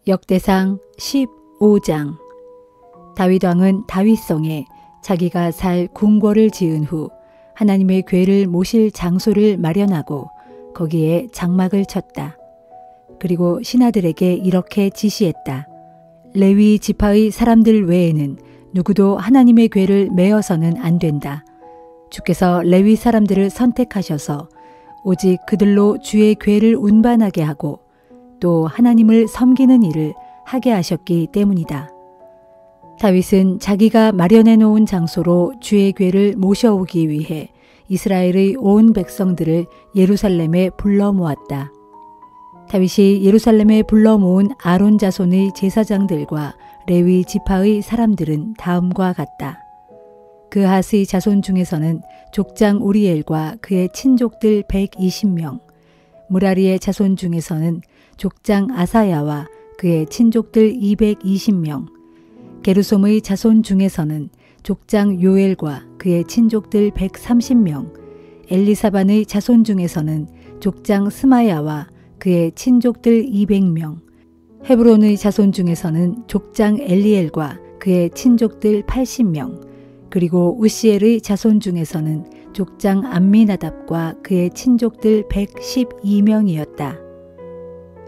역대상 15장. 다윗 왕은 다윗성에 자기가 살 궁궐을 지은 후 하나님의 궤를 모실 장소를 마련하고 거기에 장막을 쳤다. 그리고 신하들에게 이렇게 지시했다. 레위 지파의 사람들 외에는 누구도 하나님의 궤를 메어서는 안 된다. 주께서 레위 사람들을 선택하셔서 오직 그들로 주의 궤를 운반하게 하고 또 하나님을 섬기는 일을 하게 하셨기 때문이다. 다윗은 자기가 마련해 놓은 장소로 주의 궤를 모셔오기 위해 이스라엘의 온 백성들을 예루살렘에 불러 모았다. 다윗이 예루살렘에 불러 모은 아론 자손의 제사장들과 레위 지파의 사람들은 다음과 같다. 그하스의 자손 중에서는 족장 우리엘과 그의 친족들 120명, 무라리의 자손 중에서는 족장 아사야와 그의 친족들 220명, 게르솜의 자손 중에서는 족장 요엘과 그의 친족들 130명, 엘리사반의 자손 중에서는 족장 스마야와 그의 친족들 200명, 헤브론의 자손 중에서는 족장 엘리엘과 그의 친족들 80명, 그리고 우시엘의 자손 중에서는 족장 암미나답과 그의 친족들 112명이었다.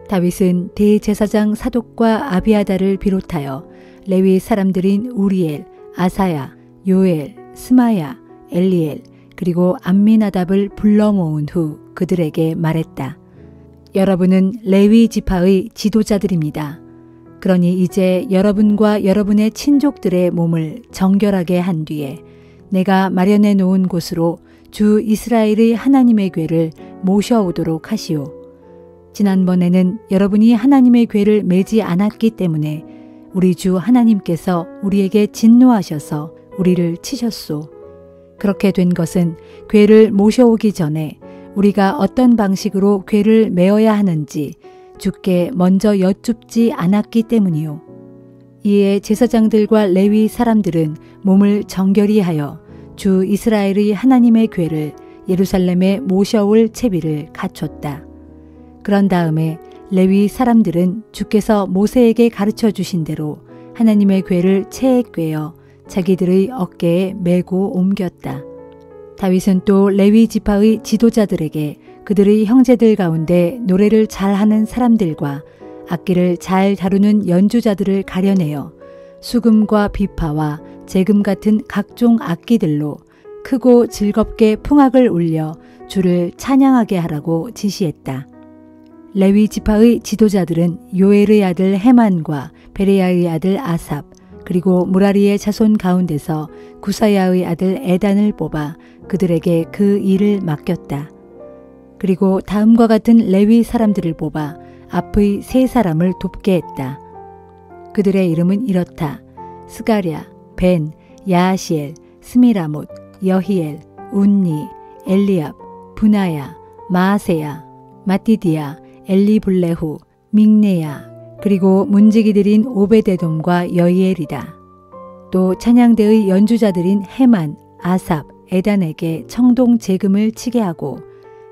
다윗은 대제사장 사독과 아비아다를 비롯하여 레위 사람들인 우리엘, 아사야, 요엘, 스마야, 엘리엘, 그리고 암미나답을 불러 모은 후 그들에게 말했다. 여러분은 레위 지파의 지도자들입니다. 그러니 이제 여러분과 여러분의 친족들의 몸을 정결하게 한 뒤에 내가 마련해 놓은 곳으로 주 이스라엘의 하나님의 궤를 모셔오도록 하시오. 지난번에는 여러분이 하나님의 궤를 메지 않았기 때문에 우리 주 하나님께서 우리에게 진노하셔서 우리를 치셨소. 그렇게 된 것은 궤를 모셔오기 전에 우리가 어떤 방식으로 궤를 메어야 하는지 주께 먼저 여쭙지 않았기 때문이요. 이에 제사장들과 레위 사람들은 몸을 정결히 하여 주 이스라엘의 하나님의 궤를 예루살렘에 모셔올 채비를 갖췄다. 그런 다음에 레위 사람들은 주께서 모세에게 가르쳐 주신 대로 하나님의 궤를 채에 꿰어 자기들의 어깨에 메고 옮겼다. 다윗은 또 레위 지파의 지도자들에게 그들의 형제들 가운데 노래를 잘하는 사람들과 악기를 잘 다루는 연주자들을 가려내어 수금과 비파와 재금 같은 각종 악기들로 크고 즐겁게 풍악을 울려 주를 찬양하게 하라고 지시했다. 레위 지파의 지도자들은 요엘의 아들 헤만과 베레야의 아들 아삽, 그리고 무라리의 자손 가운데서 구사야의 아들 에단을 뽑아 그들에게 그 일을 맡겼다. 그리고 다음과 같은 레위 사람들을 뽑아 앞의 세 사람을 돕게 했다. 그들의 이름은 이렇다. 스가랴, 벤, 야하시엘, 스미라못, 여히엘, 운니, 엘리압, 부나야, 마아세야, 마띠디야, 엘리블레후, 믹네야, 그리고 문지기들인 오베데돔과 여이엘이다. 또 찬양대의 연주자들인 헤만, 아삽, 에단에게 청동 제금을 치게 하고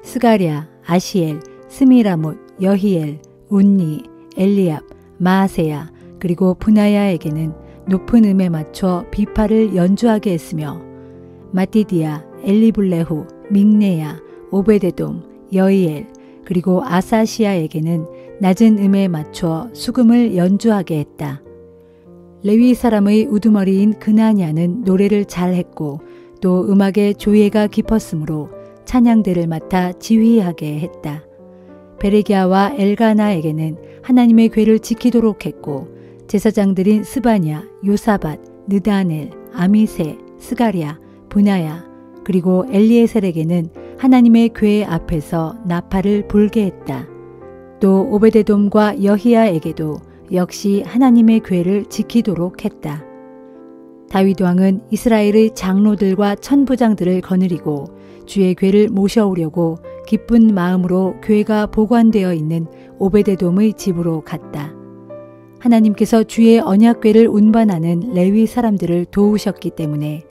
스가랴, 아시엘, 스미라못, 여히엘, 운니, 엘리압, 마아세야, 그리고 부나야에게는 높은 음에 맞춰 비파를 연주하게 했으며 마띠디야, 엘리블레후, 믹네야, 오베데돔, 여이엘, 그리고 아사시아에게는 낮은 음에 맞춰 수금을 연주하게 했다. 레위 사람의 우두머리인 그나냐는 노래를 잘했고 또 음악에 조예가 깊었으므로 찬양대를 맡아 지휘하게 했다. 베레기야와 엘가나에게는 하나님의 궤를 지키도록 했고 제사장들인 스바냐, 요사밧, 느다넬, 아미세, 스가랴, 부나야, 그리고 엘리에셀에게는 하나님의 궤 앞에서 나팔을 불게 했다. 또 오베데돔과 여히야에게도 역시 하나님의 궤를 지키도록 했다. 다윗 왕은 이스라엘의 장로들과 천부장들을 거느리고 주의 궤를 모셔오려고 기쁜 마음으로 궤가 보관되어 있는 오베데돔의 집으로 갔다. 하나님께서 주의 언약궤를 운반하는 레위 사람들을 도우셨기 때문에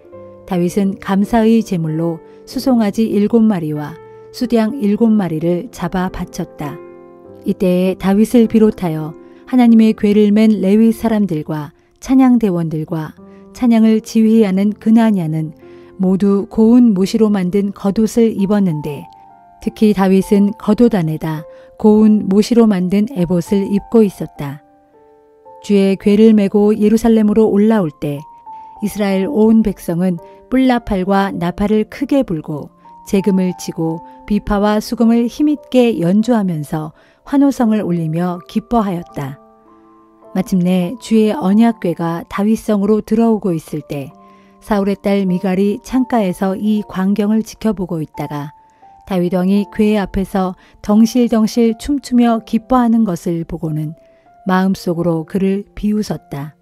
다윗은 감사의 제물로 수송아지 7마리와 수량 7마리를 잡아 바쳤다. 이때에 다윗을 비롯하여 하나님의 궤를 맨 레위 사람들과 찬양대원들과 찬양을 지휘하는 그나냐는 모두 고운 모시로 만든 겉옷을 입었는데 특히 다윗은 겉옷 안에다 고운 모시로 만든 에봇을 입고 있었다. 주의 궤를 메고 예루살렘으로 올라올 때 이스라엘 온 백성은 뿔나팔과 나팔을 크게 불고 재금을 치고 비파와 수금을 힘있게 연주하면서 환호성을 올리며 기뻐하였다. 마침내 주의 언약궤가 다윗성으로 들어오고 있을 때 사울의 딸 미갈이 창가에서 이 광경을 지켜보고 있다가 다윗 왕이 궤 앞에서 덩실덩실 춤추며 기뻐하는 것을 보고는 마음속으로 그를 비웃었다.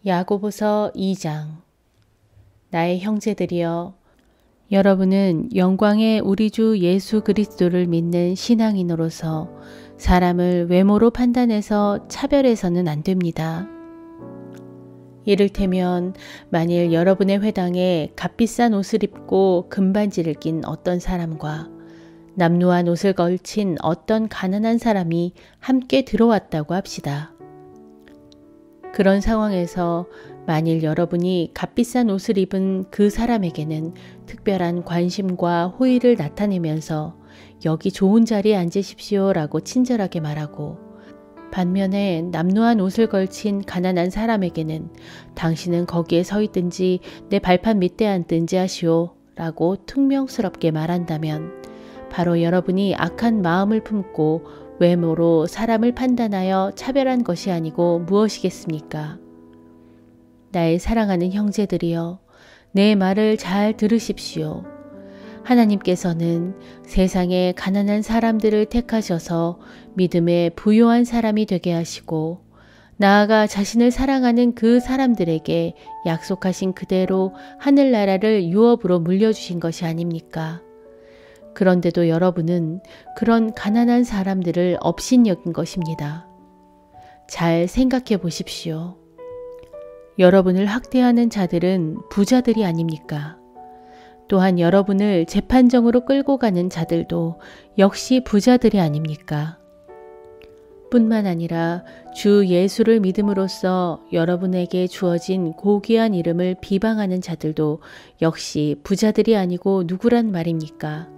야고보서 2장. 나의 형제들이여, 여러분은 영광의 우리 주 예수 그리스도를 믿는 신앙인으로서 사람을 외모로 판단해서 차별해서는 안 됩니다. 이를테면 만일 여러분의 회당에 값비싼 옷을 입고 금반지를 낀 어떤 사람과 남루한 옷을 걸친 어떤 가난한 사람이 함께 들어왔다고 합시다. 그런 상황에서 만일 여러분이 값비싼 옷을 입은 그 사람에게는 특별한 관심과 호의를 나타내면서 여기 좋은 자리에 앉으십시오 라고 친절하게 말하고, 반면에 남루한 옷을 걸친 가난한 사람에게는 당신은 거기에 서 있든지 내 발판 밑에 앉든지 하시오 라고 퉁명스럽게 말한다면 바로 여러분이 악한 마음을 품고 외모로 사람을 판단하여 차별한 것이 아니고 무엇이겠습니까? 나의 사랑하는 형제들이여, 내 말을 잘 들으십시오. 하나님께서는 세상의 가난한 사람들을 택하셔서 믿음에 부요한 사람이 되게 하시고 나아가 자신을 사랑하는 그 사람들에게 약속하신 그대로 하늘나라를 유업으로 물려주신 것이 아닙니까? 그런데도 여러분은 그런 가난한 사람들을 업신여긴 것입니다. 잘 생각해 보십시오. 여러분을 학대하는 자들은 부자들이 아닙니까? 또한 여러분을 재판정으로 끌고 가는 자들도 역시 부자들이 아닙니까? 뿐만 아니라 주 예수를 믿음으로써 여러분에게 주어진 고귀한 이름을 비방하는 자들도 역시 부자들이 아니고 누구란 말입니까?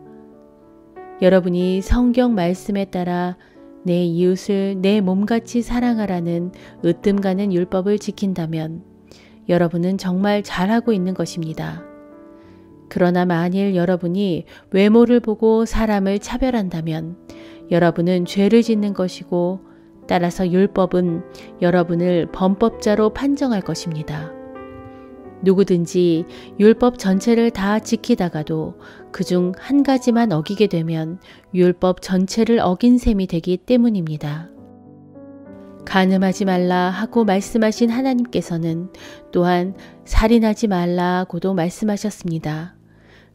여러분이 성경 말씀에 따라 내 이웃을 내 몸같이 사랑하라는 으뜸 가는 율법을 지킨다면 여러분은 정말 잘하고 있는 것입니다. 그러나 만일 여러분이 외모를 보고 사람을 차별한다면 여러분은 죄를 짓는 것이고 따라서 율법은 여러분을 범법자로 판정할 것입니다. 누구든지 율법 전체를 다 지키다가도 그중 한 가지만 어기게 되면 율법 전체를 어긴 셈이 되기 때문입니다. 간음하지 말라 하고 말씀하신 하나님께서는 또한 살인하지 말라고도 말씀하셨습니다.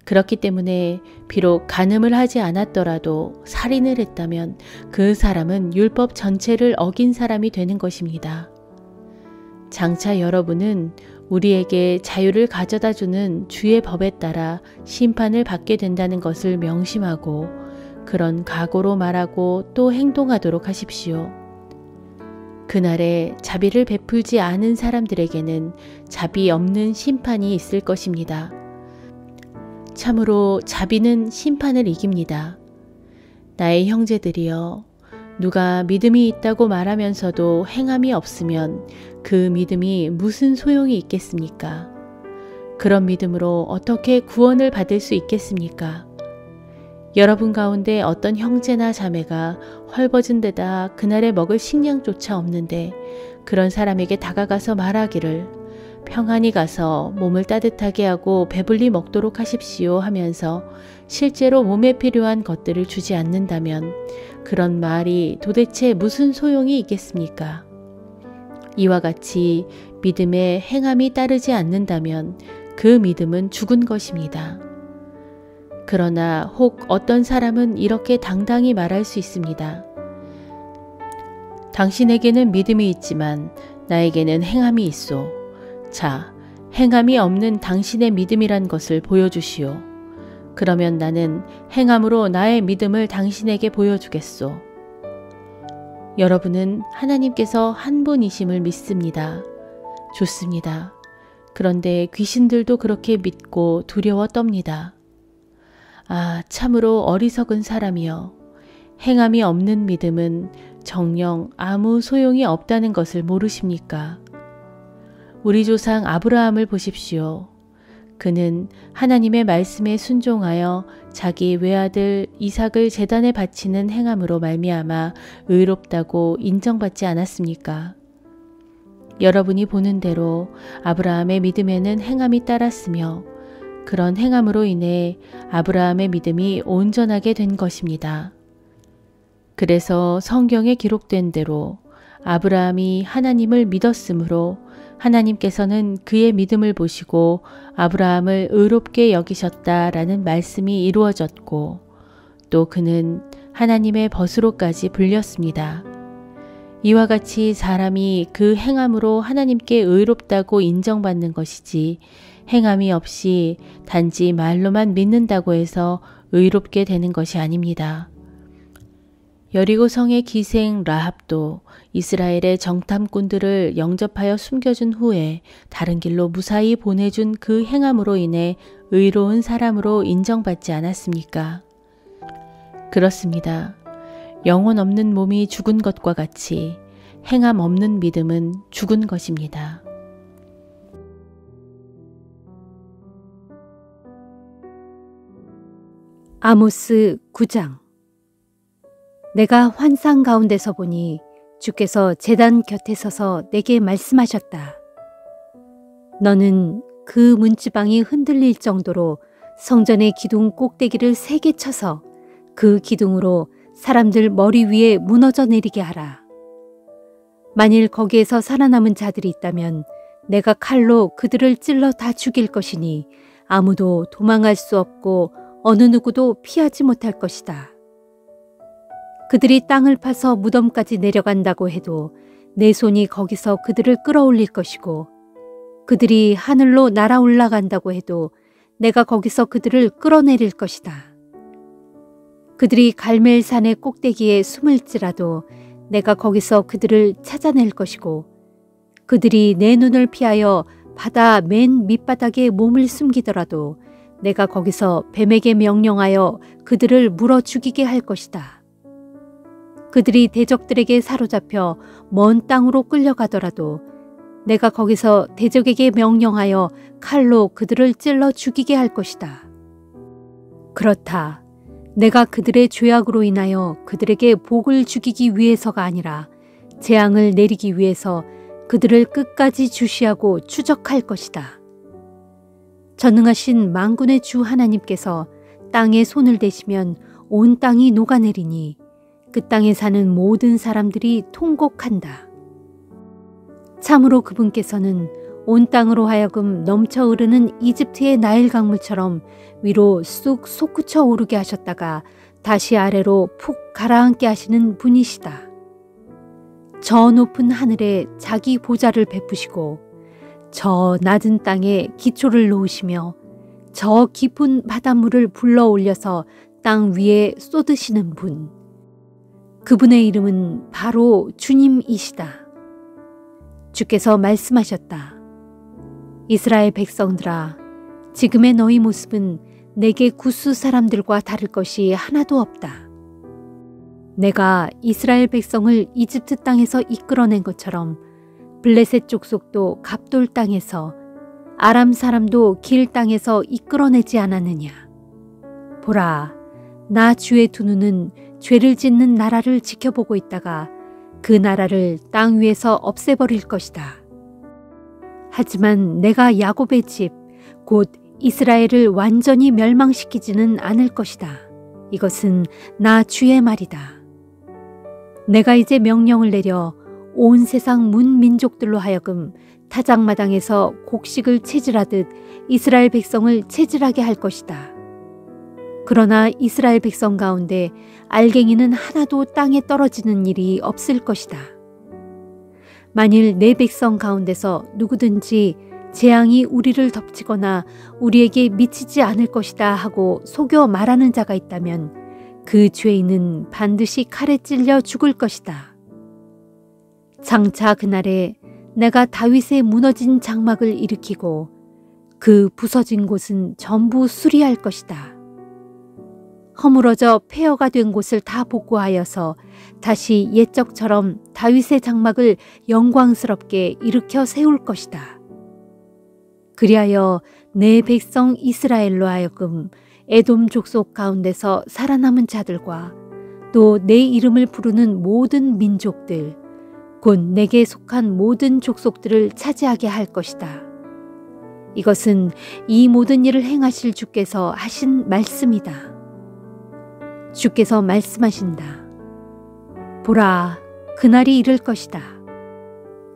그렇기 때문에 비록 간음을 하지 않았더라도 살인을 했다면 그 사람은 율법 전체를 어긴 사람이 되는 것입니다. 장차 여러분은 우리에게 자유를 가져다 주는 주의 법에 따라 심판을 받게 된다는 것을 명심하고 그런 각오로 말하고 또 행동하도록 하십시오. 그날에 자비를 베풀지 않은 사람들에게는 자비 없는 심판이 있을 것입니다. 참으로 자비는 심판을 이깁니다. 나의 형제들이여, 누가 믿음이 있다고 말하면서도 행함이 없으면 그 믿음이 무슨 소용이 있겠습니까? 그런 믿음으로 어떻게 구원을 받을 수 있겠습니까? 여러분 가운데 어떤 형제나 자매가 헐벗은 데다 그날에 먹을 식량조차 없는데 그런 사람에게 다가가서 말하기를 평안히 가서 몸을 따뜻하게 하고 배불리 먹도록 하십시오 하면서 실제로 몸에 필요한 것들을 주지 않는다면 그런 말이 도대체 무슨 소용이 있겠습니까? 이와 같이 믿음에 행함이 따르지 않는다면 그 믿음은 죽은 것입니다. 그러나 혹 어떤 사람은 이렇게 당당히 말할 수 있습니다. 당신에게는 믿음이 있지만 나에게는 행함이 있소. 자, 행함이 없는 당신의 믿음이란 것을 보여주시오. 그러면 나는 행함으로 나의 믿음을 당신에게 보여주겠소. 여러분은 하나님께서 한 분이심을 믿습니다. 좋습니다. 그런데 귀신들도 그렇게 믿고 두려워 떱니다. 아, 참으로 어리석은 사람이여. 행함이 없는 믿음은 정녕 아무 소용이 없다는 것을 모르십니까? 우리 조상 아브라함을 보십시오. 그는 하나님의 말씀에 순종하여 자기 외아들 이삭을 제단에 바치는 행함으로 말미암아 의롭다고 인정받지 않았습니까? 여러분이 보는 대로 아브라함의 믿음에는 행함이 따랐으며 그런 행함으로 인해 아브라함의 믿음이 온전하게 된 것입니다. 그래서 성경에 기록된 대로 아브라함이 하나님을 믿었으므로 하나님께서는 그의 믿음을 보시고 아브라함을 의롭게 여기셨다라는 말씀이 이루어졌고 또 그는 하나님의 벗으로까지 불렸습니다. 이와 같이 사람이 그 행함으로 하나님께 의롭다고 인정받는 것이지 행함이 없이 단지 말로만 믿는다고 해서 의롭게 되는 것이 아닙니다. 여리고 성의 기생 라합도 이스라엘의 정탐꾼들을 영접하여 숨겨준 후에 다른 길로 무사히 보내준 그 행함으로 인해 의로운 사람으로 인정받지 않았습니까? 그렇습니다. 영혼 없는 몸이 죽은 것과 같이 행함 없는 믿음은 죽은 것입니다. 아모스 9장. 내가 환상 가운데서 보니 주께서 제단 곁에 서서 내게 말씀하셨다. 너는 그 문지방이 흔들릴 정도로 성전의 기둥 꼭대기를 3개 쳐서 그 기둥으로 사람들 머리 위에 무너져 내리게 하라. 만일 거기에서 살아남은 자들이 있다면 내가 칼로 그들을 찔러 다 죽일 것이니 아무도 도망할 수 없고 어느 누구도 피하지 못할 것이다. 그들이 땅을 파서 무덤까지 내려간다고 해도 내 손이 거기서 그들을 끌어올릴 것이고 그들이 하늘로 날아 올라간다고 해도 내가 거기서 그들을 끌어내릴 것이다. 그들이 갈멜산의 꼭대기에 숨을지라도 내가 거기서 그들을 찾아낼 것이고 그들이 내 눈을 피하여 바다 맨 밑바닥에 몸을 숨기더라도 내가 거기서 뱀에게 명령하여 그들을 물어 죽이게 할 것이다. 그들이 대적들에게 사로잡혀 먼 땅으로 끌려가더라도 내가 거기서 대적에게 명령하여 칼로 그들을 찔러 죽이게 할 것이다. 그렇다. 내가 그들의 죄악으로 인하여 그들에게 복을 주기기 위해서가 아니라 재앙을 내리기 위해서 그들을 끝까지 주시하고 추적할 것이다. 전능하신 만군의 주 하나님께서 땅에 손을 대시면 온 땅이 녹아내리니 그 땅에 사는 모든 사람들이 통곡한다. 참으로 그분께서는 온 땅으로 하여금 넘쳐 흐르는 이집트의 나일 강물처럼 위로 쑥 솟구쳐 오르게 하셨다가 다시 아래로 푹 가라앉게 하시는 분이시다. 저 높은 하늘에 자기 보좌를 베푸시고 저 낮은 땅에 기초를 놓으시며 저 깊은 바닷물을 불러 올려서 땅 위에 쏟으시는 분. 그분의 이름은 바로 주님이시다. 주께서 말씀하셨다. 이스라엘 백성들아, 지금의 너희 모습은 내게 구스 사람들과 다를 것이 하나도 없다. 내가 이스라엘 백성을 이집트 땅에서 이끌어낸 것처럼 블레셋 족속도 갑돌 땅에서 아람 사람도 길 땅에서 이끌어내지 않았느냐. 보라, 나 주의 두 눈은 죄를 짓는 나라를 지켜보고 있다가 그 나라를 땅 위에서 없애버릴 것이다. 하지만 내가 야곱의 집, 곧 이스라엘을 완전히 멸망시키지는 않을 것이다. 이것은 나 주의 말이다. 내가 이제 명령을 내려 온 세상 문민족들로 하여금 타작마당에서 곡식을 채질하듯 이스라엘 백성을 채질하게 할 것이다. 그러나 이스라엘 백성 가운데 알갱이는 하나도 땅에 떨어지는 일이 없을 것이다. 만일 내 백성 가운데서 누구든지 재앙이 우리를 덮치거나 우리에게 미치지 않을 것이다 하고 속여 말하는 자가 있다면 그 죄인은 반드시 칼에 찔려 죽을 것이다. 장차 그날에 내가 다윗의 무너진 장막을 일으키고 그 부서진 곳은 전부 수리할 것이다. 허물어져 폐허가 된 곳을 다 복구하여서 다시 옛적처럼 다윗의 장막을 영광스럽게 일으켜 세울 것이다. 그리하여 내 백성 이스라엘로 하여금 에돔 족속 가운데서 살아남은 자들과 또 내 이름을 부르는 모든 민족들, 곧 내게 속한 모든 족속들을 차지하게 할 것이다. 이것은 이 모든 일을 행하실 주께서 하신 말씀이다. 주께서 말씀하신다. 보라, 그날이 이를 것이다.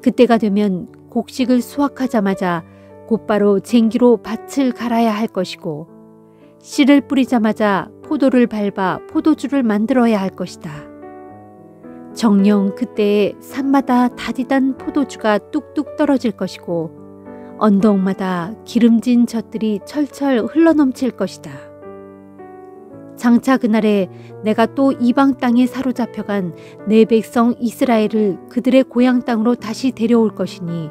그때가 되면 곡식을 수확하자마자 곧바로 쟁기로 밭을 갈아야 할 것이고 씨를 뿌리자마자 포도를 밟아 포도주를 만들어야 할 것이다. 정녕 그때에 산마다 다디단 포도주가 뚝뚝 떨어질 것이고 언덕마다 기름진 젖들이 철철 흘러넘칠 것이다. 장차 그날에 내가 또 이방 땅에 사로잡혀간 내 백성 이스라엘을 그들의 고향 땅으로 다시 데려올 것이니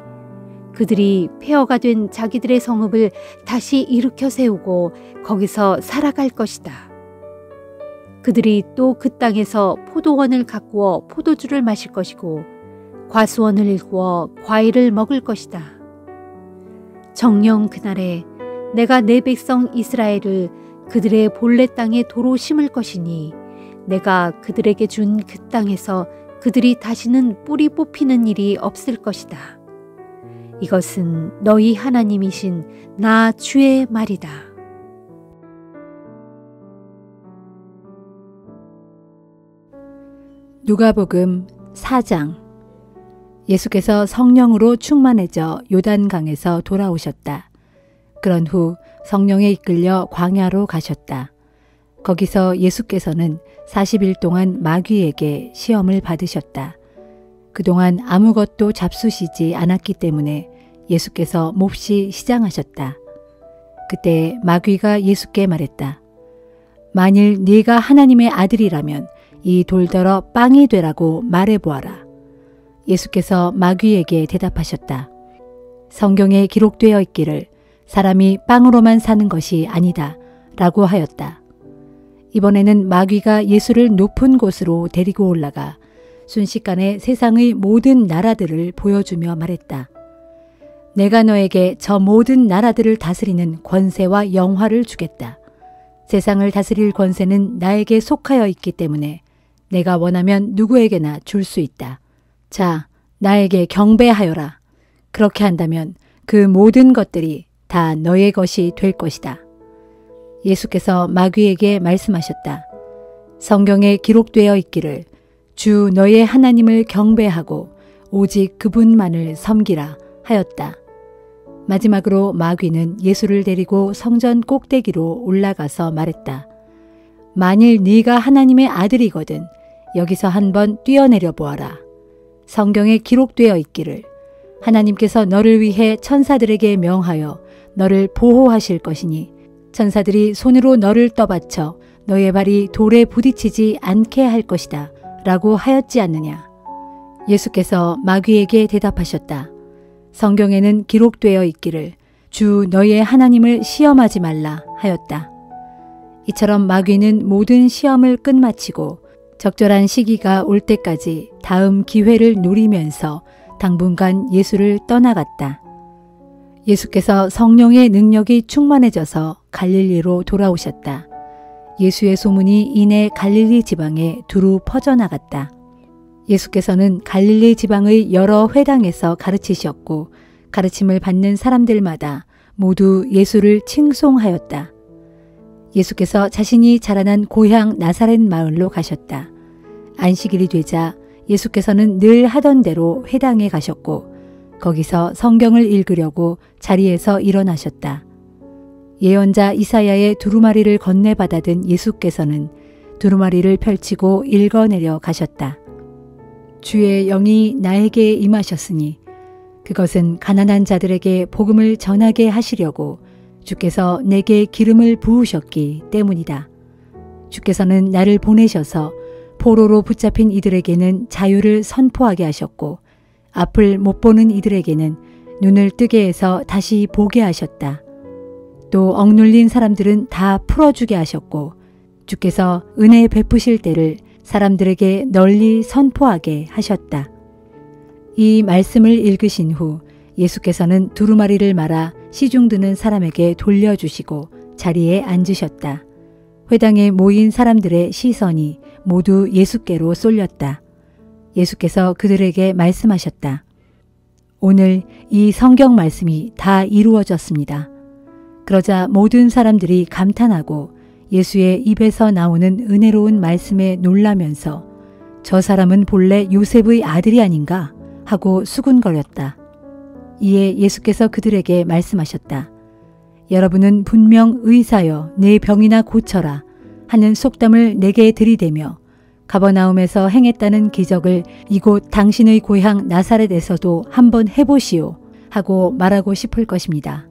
그들이 폐허가 된 자기들의 성읍을 다시 일으켜 세우고 거기서 살아갈 것이다. 그들이 또 그 땅에서 포도원을 가꾸어 포도주를 마실 것이고 과수원을 일구어 과일을 먹을 것이다. 정녕 그날에 내가 내 백성 이스라엘을 그들의 본래 땅에 도로 심을 것이니 내가 그들에게 준 그 땅에서 그들이 다시는 뿌리 뽑히는 일이 없을 것이다. 이것은 너희 하나님이신 나 주의 말이다. 누가복음 4장. 예수께서 성령으로 충만해져 요단강에서 돌아오셨다. 그런 후 성령에 이끌려 광야로 가셨다. 거기서 예수께서는 40일 동안 마귀에게 시험을 받으셨다. 그동안 아무것도 잡수시지 않았기 때문에 예수께서 몹시 시장하셨다. 그때 마귀가 예수께 말했다. 만일 네가 하나님의 아들이라면 이 돌더러 빵이 되라고 말해보아라. 예수께서 마귀에게 대답하셨다. 성경에 기록되어 있기를 사람이 빵으로만 사는 것이 아니다 라고 하였다. 이번에는 마귀가 예수를 높은 곳으로 데리고 올라가 순식간에 세상의 모든 나라들을 보여주며 말했다. 내가 너에게 저 모든 나라들을 다스리는 권세와 영화를 주겠다. 세상을 다스릴 권세는 나에게 속하여 있기 때문에 내가 원하면 누구에게나 줄 수 있다. 자, 나에게 경배하여라. 그렇게 한다면 그 모든 것들이 다 너의 것이 될 것이다. 예수께서 마귀에게 말씀하셨다. 성경에 기록되어 있기를 주 너의 하나님을 경배하고 오직 그분만을 섬기라 하였다. 마지막으로 마귀는 예수를 데리고 성전 꼭대기로 올라가서 말했다. 만일 네가 하나님의 아들이거든 여기서 한번 뛰어내려 보아라. 성경에 기록되어 있기를 하나님께서 너를 위해 천사들에게 명하여 너를 보호하실 것이니 천사들이 손으로 너를 떠받쳐 너의 발이 돌에 부딪히지 않게 할 것이다 라고 하였지 않느냐. 예수께서 마귀에게 대답하셨다. 성경에는 기록되어 있기를 주 너의 하나님을 시험하지 말라 하였다. 이처럼 마귀는 모든 시험을 끝마치고 적절한 시기가 올 때까지 다음 기회를 노리면서 당분간 예수를 떠나갔다. 예수께서 성령의 능력이 충만해져서 갈릴리로 돌아오셨다. 예수의 소문이 이내 갈릴리 지방에 두루 퍼져나갔다. 예수께서는 갈릴리 지방의 여러 회당에서 가르치셨고 가르침을 받는 사람들마다 모두 예수를 칭송하였다. 예수께서 자신이 자라난 고향 나사렛 마을로 가셨다. 안식일이 되자 예수께서는 늘 하던 대로 회당에 가셨고 거기서 성경을 읽으려고 자리에서 일어나셨다. 예언자 이사야의 두루마리를 건네받아든 예수께서는 두루마리를 펼치고 읽어내려 가셨다. 주의 영이 나에게 임하셨으니 그것은 가난한 자들에게 복음을 전하게 하시려고 주께서 내게 기름을 부으셨기 때문이다. 주께서는 나를 보내셔서 포로로 붙잡힌 이들에게는 자유를 선포하게 하셨고 앞을 못 보는 이들에게는 눈을 뜨게 해서 다시 보게 하셨다. 또 억눌린 사람들은 다 풀어주게 하셨고 주께서 은혜 베푸실 때를 사람들에게 널리 선포하게 하셨다. 이 말씀을 읽으신 후 예수께서는 두루마리를 말아 시중 드는 사람에게 돌려주시고 자리에 앉으셨다. 회당에 모인 사람들의 시선이 모두 예수께로 쏠렸다. 예수께서 그들에게 말씀하셨다. 오늘 이 성경 말씀이 다 이루어졌습니다. 그러자 모든 사람들이 감탄하고 예수의 입에서 나오는 은혜로운 말씀에 놀라면서 저 사람은 본래 요셉의 아들이 아닌가 하고 수군거렸다. 이에 예수께서 그들에게 말씀하셨다. 여러분은 분명 의사여 내 병이나 고쳐라 하는 속담을 내게 들이대며 가버나움에서 행했다는 기적을 이곳 당신의 고향 나사렛에서도 한번 해보시오 하고 말하고 싶을 것입니다.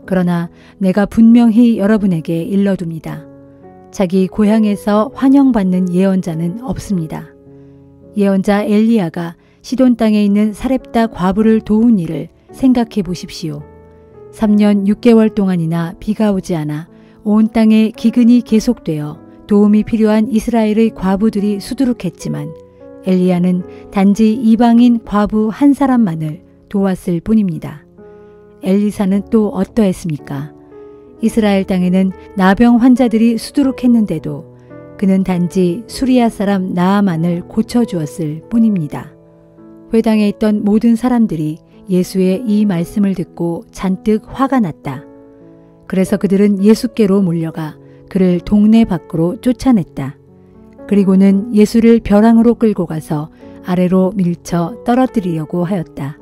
그러나 내가 분명히 여러분에게 일러둡니다. 자기 고향에서 환영받는 예언자는 없습니다. 예언자 엘리야가 시돈 땅에 있는 사렙다 과부를 도운 일을 생각해 보십시오. 3년 6개월 동안이나 비가 오지 않아 온 땅에 기근이 계속되어 도움이 필요한 이스라엘의 과부들이 수두룩했지만 엘리야는 단지 이방인 과부 한 사람만을 도왔을 뿐입니다. 엘리사는 또 어떠했습니까? 이스라엘 땅에는 나병 환자들이 수두룩했는데도 그는 단지 수리아 사람 나아만을 고쳐주었을 뿐입니다. 회당에 있던 모든 사람들이 예수의 이 말씀을 듣고 잔뜩 화가 났다. 그래서 그들은 예수께로 몰려가 그를 동네 밖으로 쫓아냈다. 그리고는 예수를 벼랑으로 끌고 가서 아래로 밀쳐 떨어뜨리려고 하였다.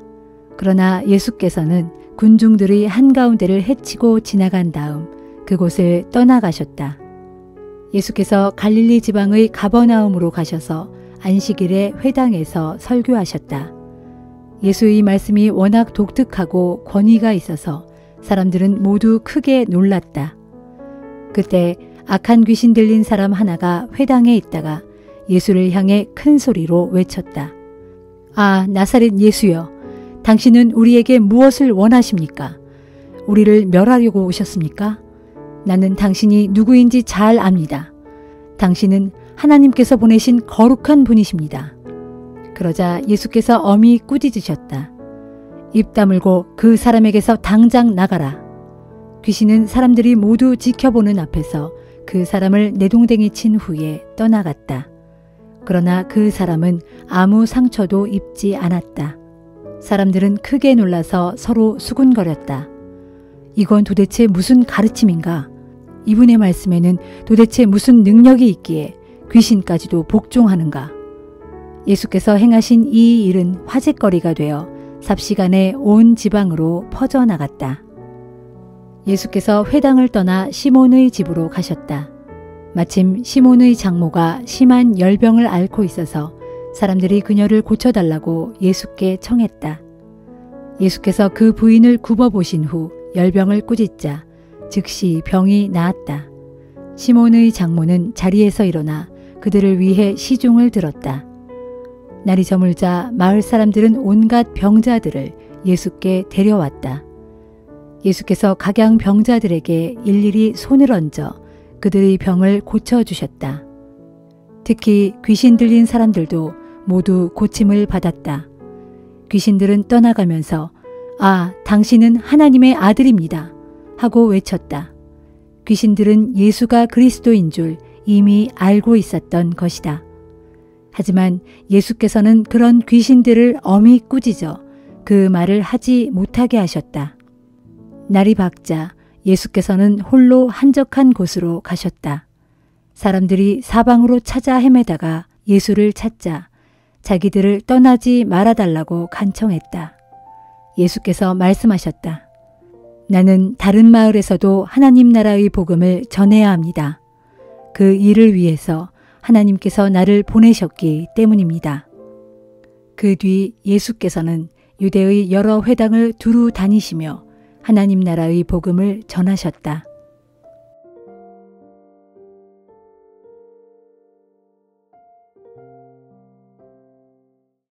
그러나 예수께서는 군중들의 한가운데를 헤치고 지나간 다음 그곳을 떠나가셨다. 예수께서 갈릴리 지방의 가버나움으로 가셔서 안식일에 회당에서 설교하셨다. 예수의 말씀이 워낙 독특하고 권위가 있어서 사람들은 모두 크게 놀랐다. 그때 악한 귀신 들린 사람 하나가 회당에 있다가 예수를 향해 큰 소리로 외쳤다. 아, 나사렛 예수여, 당신은 우리에게 무엇을 원하십니까? 우리를 멸하려고 오셨습니까? 나는 당신이 누구인지 잘 압니다. 당신은 하나님께서 보내신 거룩한 분이십니다. 그러자 예수께서 엄히 꾸짖으셨다. 입 다물고 그 사람에게서 당장 나가라. 귀신은 사람들이 모두 지켜보는 앞에서 그 사람을 내동댕이 친 후에 떠나갔다. 그러나 그 사람은 아무 상처도 입지 않았다. 사람들은 크게 놀라서 서로 수군거렸다. 이건 도대체 무슨 가르침인가? 이분의 말씀에는 도대체 무슨 능력이 있기에 귀신까지도 복종하는가? 예수께서 행하신 이 일은 화제거리가 되어 삽시간에 온 지방으로 퍼져나갔다. 예수께서 회당을 떠나 시몬의 집으로 가셨다. 마침 시몬의 장모가 심한 열병을 앓고 있어서 사람들이 그녀를 고쳐달라고 예수께 청했다. 예수께서 그 부인을 굽어보신 후 열병을 꾸짖자 즉시 병이 나았다. 시몬의 장모는 자리에서 일어나 그들을 위해 시중을 들었다. 날이 저물자 마을 사람들은 온갖 병자들을 예수께 데려왔다. 예수께서 각양 병자들에게 일일이 손을 얹어 그들의 병을 고쳐주셨다. 특히 귀신 들린 사람들도 모두 고침을 받았다. 귀신들은 떠나가면서 아, 당신은 하나님의 아들입니다 하고 외쳤다. 귀신들은 예수가 그리스도인 줄 이미 알고 있었던 것이다. 하지만 예수께서는 그런 귀신들을 엄히 꾸짖어 그 말을 하지 못하게 하셨다. 날이 밝자 예수께서는 홀로 한적한 곳으로 가셨다. 사람들이 사방으로 찾아 헤매다가 예수를 찾자 자기들을 떠나지 말아달라고 간청했다. 예수께서 말씀하셨다. 나는 다른 마을에서도 하나님 나라의 복음을 전해야 합니다. 그 일을 위해서 하나님께서 나를 보내셨기 때문입니다. 그 뒤 예수께서는 유대의 여러 회당을 두루 다니시며 하나님 나라의 복음을 전하셨다.